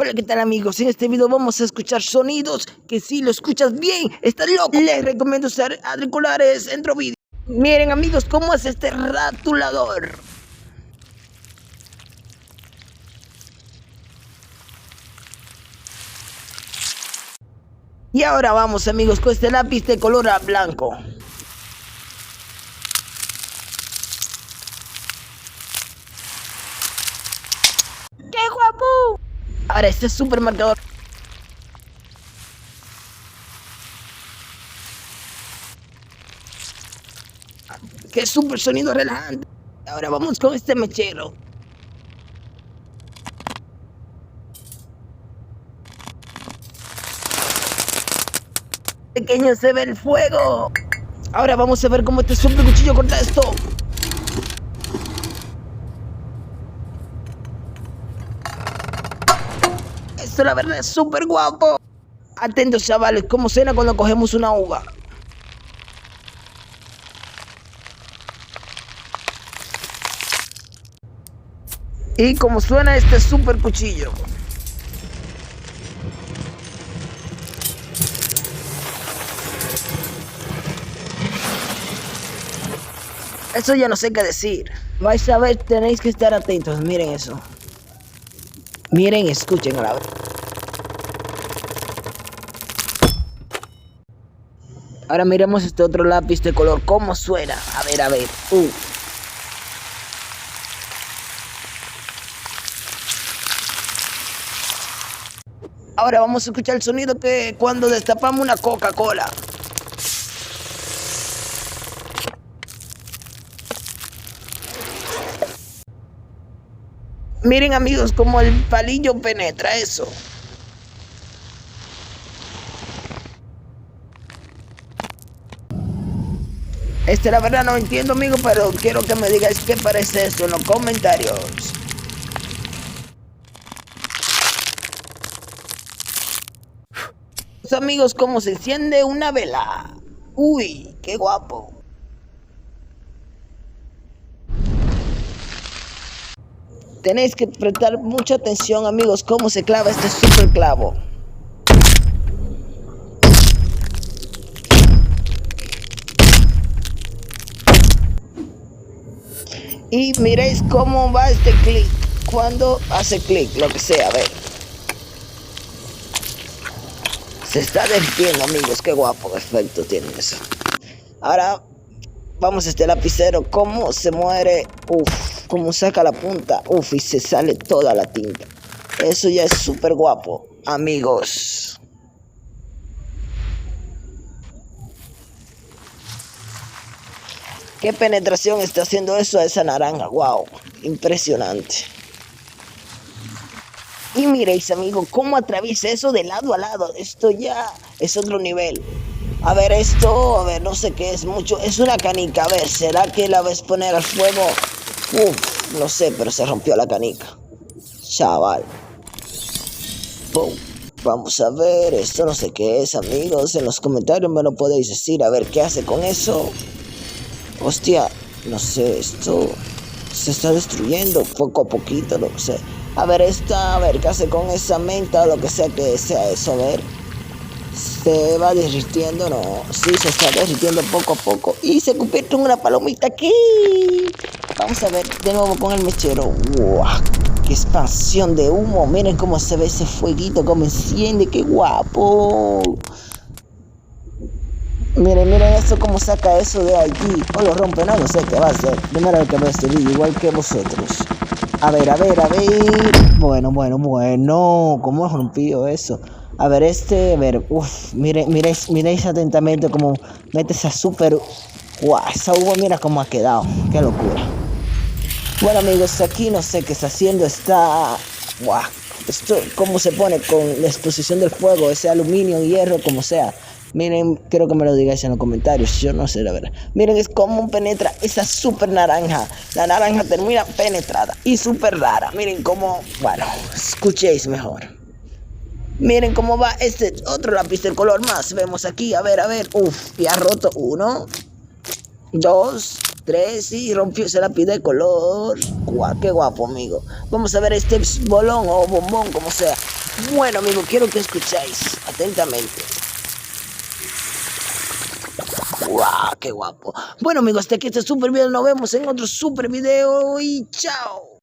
Hola, ¿qué tal amigos? En este video vamos a escuchar sonidos que si lo escuchas bien, estás loco. Les recomiendo usar auriculares entre vídeo. Miren amigos, cómo es este ratulador. Y ahora vamos amigos con este lápiz de color blanco. ¡Qué guapo! Ahora este supermarcador. ¡Qué super sonido relajante! Ahora vamos con este mechero. Pequeño se ve el fuego. Ahora vamos a ver cómo este super cuchillo corta esto. Esto la verdad es súper guapo. Atentos chavales, cómo suena cuando cogemos una uva. Y cómo suena este super cuchillo. Eso ya no sé qué decir. Vais a ver, tenéis que estar atentos. Miren eso. Miren, escuchen a la vez. Ahora miremos este otro lápiz de color. ¿Cómo suena? A ver, a ver. Ahora vamos a escuchar el sonido que cuando destapamos una Coca-Cola. Miren amigos cómo el palillo penetra eso. La verdad no entiendo amigo, pero quiero que me digáis qué parece esto en los comentarios. Amigos, cómo se enciende una vela. Uy, qué guapo. Tenéis que prestar mucha atención amigos, cómo se clava este super clavo. Y miréis cómo va este clic, cuando hace clic, lo que sea, a ver. Se está derritiendo amigos, qué guapo efecto tiene eso. Ahora vamos a este lapicero, cómo se muere, cómo saca la punta, y se sale toda la tinta. Eso ya es súper guapo, amigos. Qué penetración está haciendo eso a esa naranja, wow, impresionante. Y miréis, amigos, cómo atraviesa eso de lado a lado. Esto ya es otro nivel. A ver, esto, a ver, no sé qué es mucho. Es una canica, a ver, ¿será que la ves poner al fuego? No sé, pero se rompió la canica. Chaval. Boom. Vamos a ver, esto no sé qué es, amigos. En los comentarios me lo podéis decir, a ver qué hace con eso. Hostia, no sé, esto se está destruyendo poco a poquito, lo que sé. A ver, a ver qué hace con esa menta o lo que sea eso, a ver. Se va derritiendo, no, sí, se está derritiendo poco a poco. Y se convierte en una palomita aquí. Vamos a ver de nuevo con el mechero. ¡Wow! ¡Qué expansión de humo! Miren cómo se ve ese fueguito, cómo enciende, qué guapo. Miren eso, cómo saca eso de allí. O lo rompe, no sé qué va a hacer. Primera vez que veo este vídeo, igual que vosotros. A ver. Bueno. ¿Cómo rompió eso? A ver, miréis atentamente cómo mete esa super. Guau, esa uva, mira cómo ha quedado. Qué locura. Bueno, amigos, aquí no sé qué está haciendo. Guau. Esto, cómo se pone con la exposición del fuego, ese aluminio, hierro, como sea. Miren, quiero que me lo digáis en los comentarios, yo no sé la verdad. Miren, es como penetra esa super naranja. La naranja termina penetrada y súper rara. Miren cómo, bueno, escuchéis mejor. Miren cómo va este otro lápiz del color más. Vemos aquí, a ver. Y ha roto 1, 2, 3 y rompió ese lápiz de color. Guau, qué guapo, amigo. Vamos a ver este bolón o bombón, como sea. Bueno, amigo, quiero que escuchéis atentamente. ¡Guau! ¡Qué guapo! Bueno, amigos, hasta aquí este super video. Nos vemos en otro super video y chao.